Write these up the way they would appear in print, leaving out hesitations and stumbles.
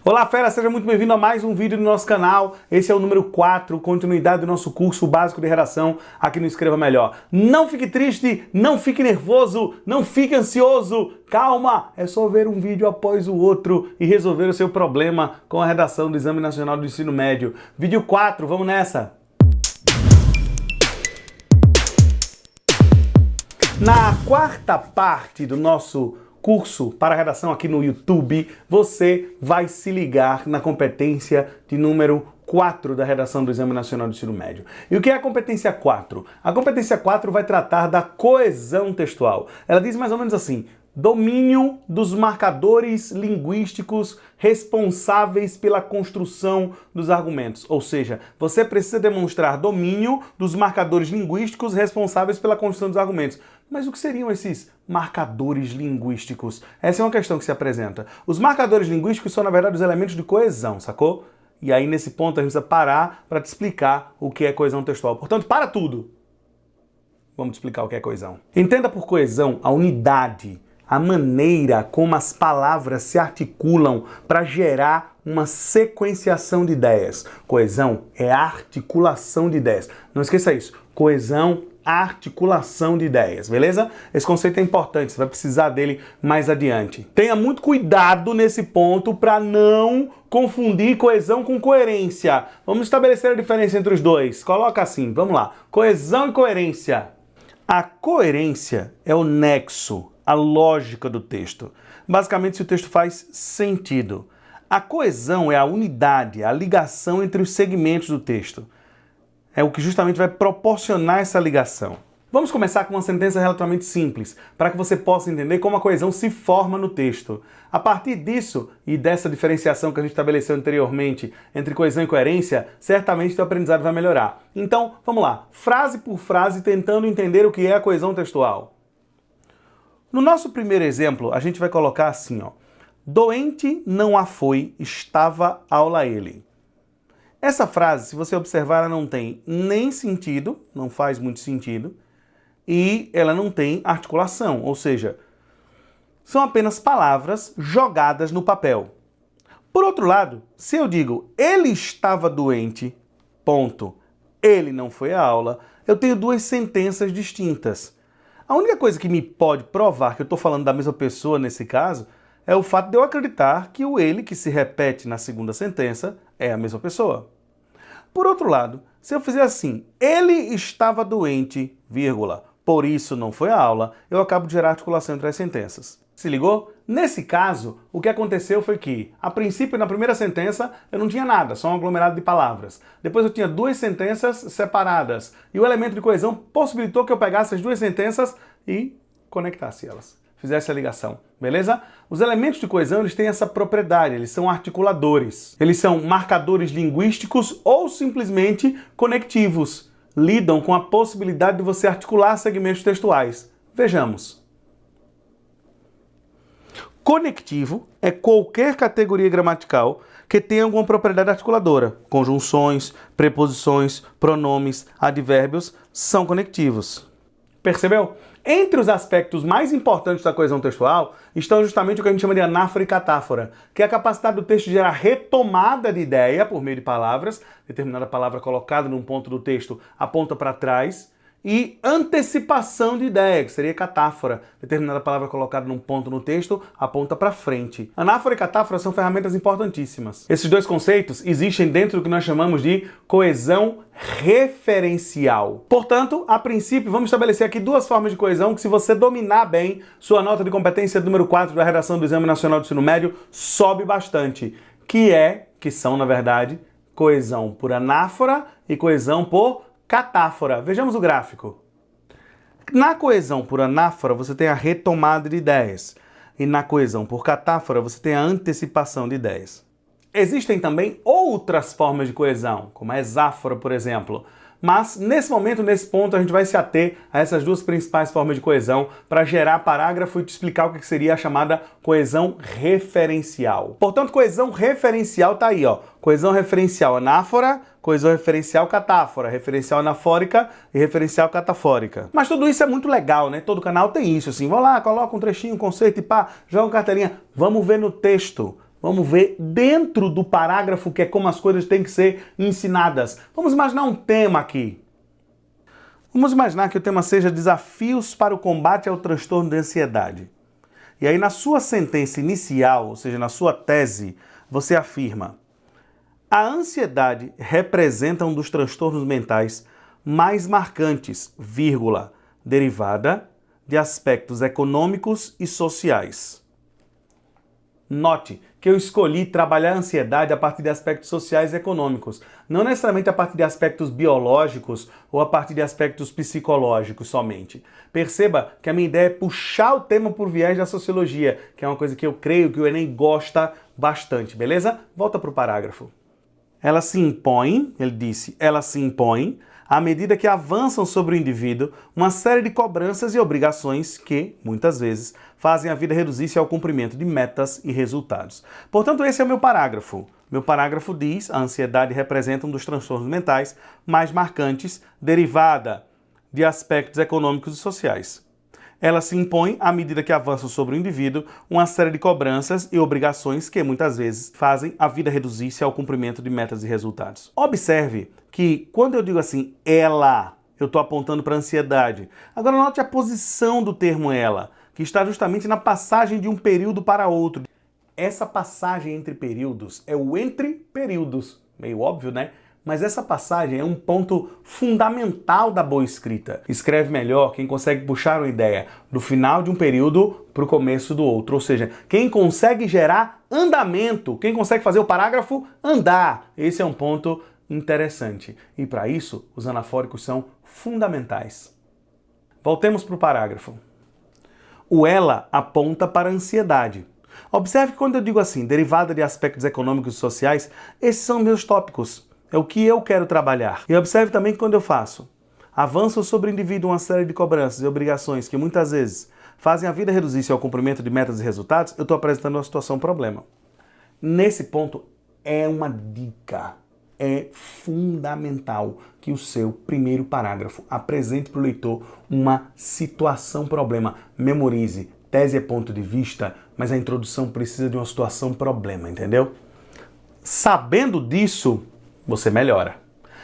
Olá, fera! Seja muito bem-vindo a mais um vídeo do nosso canal. Esse é o número 4, continuidade do nosso curso básico de redação aqui no Escreva Melhor. Não fique triste, não fique nervoso, não fique ansioso. Calma, é só ver um vídeo após o outro e resolver o seu problema com a redação do Exame Nacional do Ensino Médio. Vídeo 4, vamos nessa! Na quarta parte do nosso curso para redação aqui no YouTube, você vai se ligar na competência de número 4 da redação do Exame Nacional do Ensino Médio. E o que é a competência 4? A competência 4 vai tratar da coesão textual. Ela diz mais ou menos assim: domínio dos marcadores linguísticos responsáveis pela construção dos argumentos. Ou seja, você precisa demonstrar domínio dos marcadores linguísticos responsáveis pela construção dos argumentos. Mas o que seriam esses marcadores linguísticos? Essa é uma questão que se apresenta. Os marcadores linguísticos são, na verdade, os elementos de coesão, sacou? E aí, nesse ponto, a gente precisa parar para te explicar o que é coesão textual. Portanto, para tudo! Vamos te explicar o que é coesão. Entenda por coesão a unidade, a maneira como as palavras se articulam para gerar uma sequenciação de ideias. Coesão é articulação de ideias. Não esqueça isso. Coesão, articulação de ideias, beleza? Esse conceito é importante, você vai precisar dele mais adiante. Tenha muito cuidado nesse ponto para não confundir coesão com coerência. Vamos estabelecer a diferença entre os dois. Coloca assim, vamos lá. Coesão e coerência. A coerência é o nexo, a lógica do texto. Basicamente, se o texto faz sentido. A coesão é a unidade, a ligação entre os segmentos do texto. É o que justamente vai proporcionar essa ligação. Vamos começar com uma sentença relativamente simples, para que você possa entender como a coesão se forma no texto. A partir disso, e dessa diferenciação que a gente estabeleceu anteriormente entre coesão e coerência, certamente o teu aprendizado vai melhorar. Então, vamos lá, frase por frase, tentando entender o que é a coesão textual. No nosso primeiro exemplo, a gente vai colocar assim, ó: doente não a foi, estava aula ele. Essa frase, se você observar, ela não tem nem sentido, não faz muito sentido, e ela não tem articulação, ou seja, são apenas palavras jogadas no papel. Por outro lado, se eu digo ele estava doente, ponto, ele não foi à aula, eu tenho duas sentenças distintas. A única coisa que me pode provar que eu estou falando da mesma pessoa nesse caso é o fato de eu acreditar que o ele que se repete na segunda sentença é a mesma pessoa. Por outro lado, se eu fizer assim, ele estava doente, vírgula, por isso não foi à aula, eu acabo de gerar articulação entre as sentenças. Se ligou? Nesse caso, o que aconteceu foi que, a princípio, na primeira sentença, eu não tinha nada, só um aglomerado de palavras. Depois eu tinha duas sentenças separadas. E o elemento de coesão possibilitou que eu pegasse as duas sentenças e conectasse elas. Fizesse a ligação, beleza? Os elementos de coesão, eles têm essa propriedade, eles são articuladores. Eles são marcadores linguísticos ou simplesmente conectivos. Lidam com a possibilidade de você articular segmentos textuais. Vejamos. Conectivo é qualquer categoria gramatical que tenha alguma propriedade articuladora. Conjunções, preposições, pronomes, advérbios são conectivos. Percebeu? Entre os aspectos mais importantes da coesão textual estão justamente o que a gente chama de anáfora e catáfora, que é a capacidade do texto de gerar retomada de ideia por meio de palavras, determinada palavra colocada num ponto do texto aponta para trás, e antecipação de ideia, que seria catáfora, determinada palavra colocada num ponto no texto aponta para frente. Anáfora e catáfora são ferramentas importantíssimas. Esses dois conceitos existem dentro do que nós chamamos de coesão referencial. Portanto, a princípio, vamos estabelecer aqui duas formas de coesão que, se você dominar bem, sua nota de competência número 4 da redação do Exame Nacional do Ensino Médio sobe bastante, que são, na verdade, coesão por anáfora e coesão por catáfora. Vejamos o gráfico. Na coesão por anáfora, você tem a retomada de ideias. E na coesão por catáfora, você tem a antecipação de ideias. Existem também outras formas de coesão, como a exáfora, por exemplo. Mas, nesse momento, nesse ponto, a gente vai se ater a essas duas principais formas de coesão para gerar parágrafo e te explicar o que seria a chamada coesão referencial. Portanto, coesão referencial tá aí, ó. Coesão referencial anáfora, coesão referencial catáfora, referencial anafórica e referencial catafórica. Mas tudo isso é muito legal, né? Todo canal tem isso, assim. Vou lá, coloca um trechinho, um conceito e pá, joga uma carteirinha. Vamos ver no texto. Vamos ver dentro do parágrafo, que é como as coisas têm que ser ensinadas. Vamos imaginar um tema aqui. Vamos imaginar que o tema seja desafios para o combate ao transtorno de ansiedade. E aí na sua sentença inicial, ou seja, na sua tese, você afirma: a ansiedade representa um dos transtornos mentais mais marcantes, vírgula, derivada de aspectos econômicos e sociais. Note que eu escolhi trabalhar a ansiedade a partir de aspectos sociais e econômicos, não necessariamente a partir de aspectos biológicos ou a partir de aspectos psicológicos somente. Perceba que a minha ideia é puxar o tema por viés da sociologia, que é uma coisa que eu creio que o Enem gosta bastante, beleza? Volta para o parágrafo. Ela se impõe, ele disse, ela se impõe à medida que avançam sobre o indivíduo uma série de cobranças e obrigações que, muitas vezes, fazem a vida reduzir-se ao cumprimento de metas e resultados. Portanto, esse é o meu parágrafo. Meu parágrafo diz: a ansiedade representa um dos transtornos mentais mais marcantes, derivada de aspectos econômicos e sociais. Ela se impõe à medida que avançam sobre o indivíduo uma série de cobranças e obrigações que, muitas vezes, fazem a vida reduzir-se ao cumprimento de metas e resultados. Observe que, quando eu digo assim, ela, eu estou apontando para a ansiedade. Agora, note a posição do termo ela, que está justamente na passagem de um período para outro. Essa passagem entre períodos é o entre períodos. Meio óbvio, né? Mas essa passagem é um ponto fundamental da boa escrita. Escreve melhor quem consegue puxar uma ideia do final de um período para o começo do outro. Ou seja, quem consegue gerar andamento, quem consegue fazer o parágrafo andar. Esse é um ponto interessante. E para isso, os anafóricos são fundamentais. Voltemos para o parágrafo. O ela aponta para a ansiedade. Observe que quando eu digo assim, derivada de aspectos econômicos e sociais, esses são meus tópicos. É o que eu quero trabalhar. E observe também que quando eu faço avanço sobre o indivíduo uma série de cobranças e obrigações que muitas vezes fazem a vida reduzir-se ao cumprimento de metas e resultados, eu estou apresentando uma situação problema. Nesse ponto, é uma dica. É fundamental que o seu primeiro parágrafo apresente para o leitor uma situação problema. Memorize. Tese é ponto de vista, mas a introdução precisa de uma situação problema, entendeu? Sabendo disso, você melhora.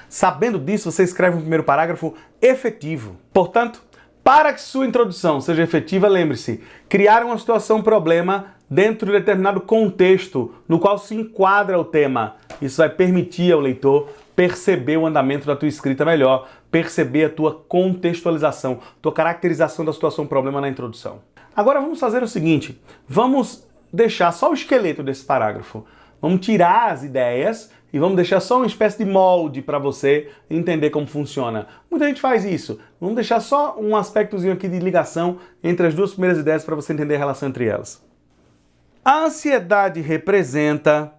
Sabendo disso, você escreve um primeiro parágrafo efetivo. Portanto, para que sua introdução seja efetiva, lembre-se, criar uma situação-problema dentro de determinado contexto no qual se enquadra o tema. Isso vai permitir ao leitor perceber o andamento da tua escrita melhor, perceber a tua contextualização, tua caracterização da situação-problema na introdução. Agora vamos fazer o seguinte, vamos deixar só o esqueleto desse parágrafo. Vamos tirar as ideias e vamos deixar só uma espécie de molde para você entender como funciona. Muita gente faz isso. Vamos deixar só um aspectozinho aqui de ligação entre as duas primeiras ideias para você entender a relação entre elas. A ansiedade representa...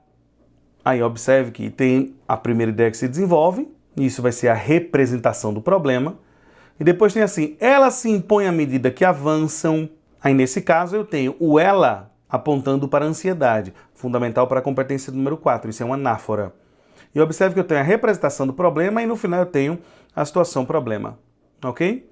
Aí observe que tem a primeira ideia que se desenvolve, isso vai ser a representação do problema. E depois tem assim, ela se impõe à medida que avançam. Aí nesse caso eu tenho o ela apontando para a ansiedade, fundamental para a competência número 4, isso é uma anáfora. E observe que eu tenho a representação do problema e no final eu tenho a situação problema, ok?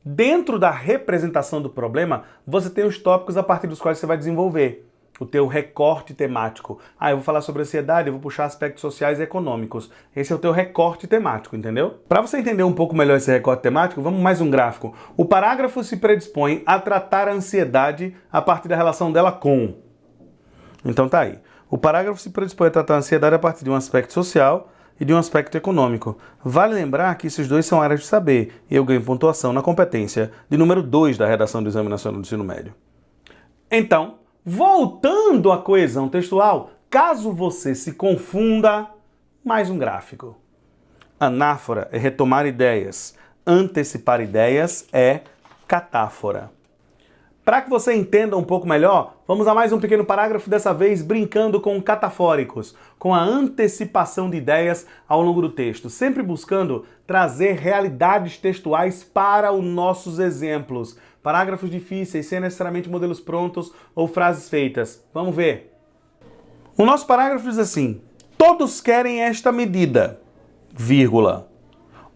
Dentro da representação do problema, você tem os tópicos a partir dos quais você vai desenvolver o teu recorte temático. Ah, eu vou falar sobre ansiedade, eu vou puxar aspectos sociais e econômicos. Esse é o teu recorte temático, entendeu? Para você entender um pouco melhor esse recorte temático, vamos mais um gráfico. O parágrafo se predispõe a tratar a ansiedade a partir da relação dela com. Então tá aí. O parágrafo se predispõe a tratar a ansiedade a partir de um aspecto social e de um aspecto econômico. Vale lembrar que esses dois são áreas de saber e eu ganho pontuação na competência de número 2 da redação do Exame Nacional do Ensino Médio. Então, voltando à coesão textual, caso você se confunda, mais um gráfico. Anáfora é retomar ideias. Antecipar ideias é catáfora. Para que você entenda um pouco melhor, vamos a mais um pequeno parágrafo, dessa vez brincando com catafóricos, com a antecipação de ideias ao longo do texto, sempre buscando trazer realidades textuais para os nossos exemplos. Parágrafos difíceis, sem necessariamente modelos prontos ou frases feitas. Vamos ver. O nosso parágrafo diz assim: todos querem esta medida, vírgula,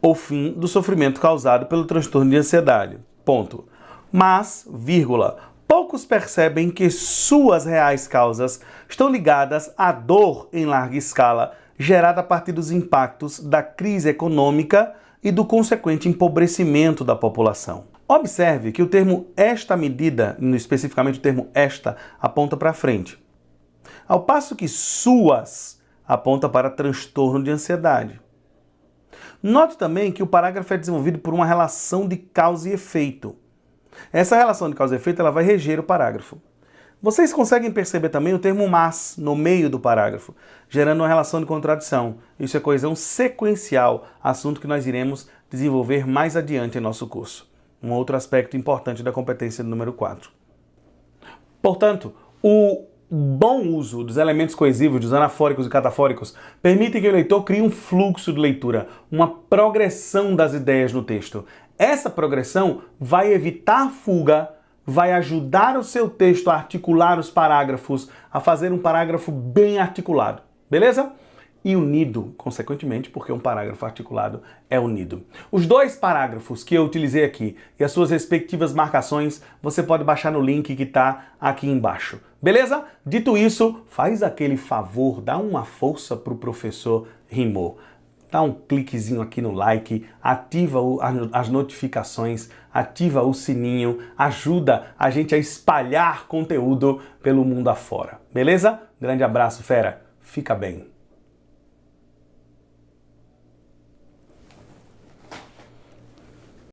o fim do sofrimento causado pelo transtorno de ansiedade, ponto. Mas, vírgula, poucos percebem que suas reais causas estão ligadas à dor em larga escala, gerada a partir dos impactos da crise econômica e do consequente empobrecimento da população. Observe que o termo esta medida, especificamente o termo esta, aponta para frente, ao passo que suas aponta para transtorno de ansiedade. Note também que o parágrafo é desenvolvido por uma relação de causa e efeito. Essa relação de causa e efeito ela vai reger o parágrafo. Vocês conseguem perceber também o termo mas no meio do parágrafo, gerando uma relação de contradição. Isso é coesão sequencial, assunto que nós iremos desenvolver mais adiante em nosso curso. Um outro aspecto importante da competência número 4. Portanto, o bom uso dos elementos coesivos, dos anafóricos e catafóricos, permite que o leitor crie um fluxo de leitura, uma progressão das ideias no texto. Essa progressão vai evitar fuga, vai ajudar o seu texto a articular os parágrafos, a fazer um parágrafo bem articulado, beleza? E unido, consequentemente, porque um parágrafo articulado é unido. Os dois parágrafos que eu utilizei aqui e as suas respectivas marcações, você pode baixar no link que está aqui embaixo, beleza? Dito isso, faz aquele favor, dá uma força para o professor Rimou. Dá um cliquezinho aqui no like, ativa as notificações, ativa o sininho, ajuda a gente a espalhar conteúdo pelo mundo afora, beleza? Grande abraço, fera. Fica bem.